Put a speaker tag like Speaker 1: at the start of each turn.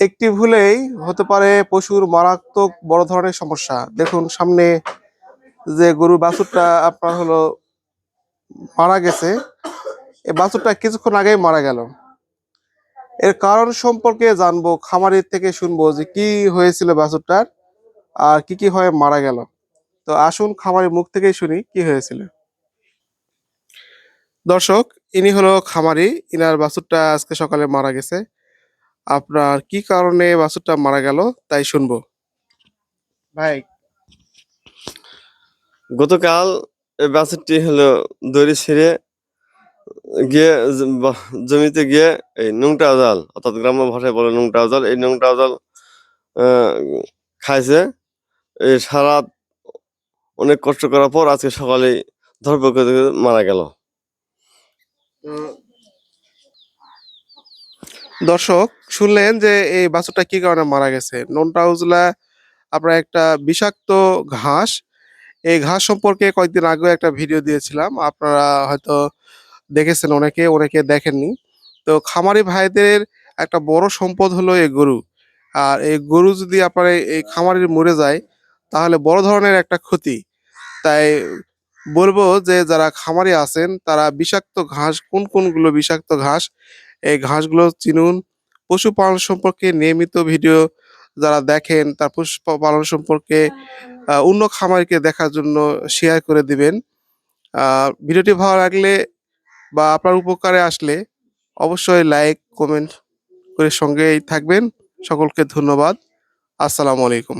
Speaker 1: একটি ভুলেই হতে পারে পশুর মারাত্মক বড় ধরনের সমস্যা। দেখুন সামনে যে গরুর বাছুরটা আপনার হলো মারা গেছে, এই বাছুরটা কিছুক্ষণ আগেই মারা গেল। এর কারণ সম্পর্কে জানবো, খামারের থেকে শুনবো যে কি হয়েছিল বাছুরটার আর কি কি হয়ে মারা গেল। তো আসুন খামারের মুখ থেকেই শুনি কি হয়েছিল। দর্শক, ইনি হলো খামারি, ইনার বাছুরটা আজকে সকালে মারা গেছে। আপনার কি কারণে বাছুরটা মারা গেল তাই শুনবো। ভাই,
Speaker 2: গতকাল এই বাছুরটি হলো দড়ি ছিঁড়ে গিয়ে জমিতে গিয়ে এই নোংটা জাল, অর্থাৎ গ্রাম্য ভাষায় বলে নোংটা জাল, এই নোংটা জাল খাইছে। এই সারা অনেক কষ্ট করার পর আজকে সকালে ধরপড় মারা গেল।
Speaker 1: দর্শক শুনলেন যে এই বাছুরটা কি কারণে মারা গেছে। নোনটা উজলা আপনার একটা বিষাক্ত ঘাস, এই ঘাস সম্পর্কে কয়েকদিন আগে একটা ভিডিও দিয়েছিলাম, আপনারা হয়তো দেখেছেন, অনেকে অনেকে দেখেননি। তো খামারি ভাইদের একটা বড় সম্পদ হলো এই গরু। আর এই গরু যদি আপনার এই খামারির মরে যায় তাহলে বড় ধরনের একটা ক্ষতি। তাই বলবো যে যারা খামারি আছেন তারা বিষাক্ত ঘাস, কোন কোনগুলো বিষাক্ত ঘাস, এই ঘাসগুলো চিনুন। পশুপালন সম্পর্কে নিয়মিত ভিডিও যারা দেখেন তার পশুপালন সম্পর্কে অন্য খামারিকে দেখার জন্য শেয়ার করে দিবেন। ভিডিওটি ভালো লাগলে বা আপনার উপকারে আসলে অবশ্যই লাইক কমেন্ট করে সঙ্গেই থাকবেন। সকলকে ধন্যবাদ। আসসালামু আলাইকুম।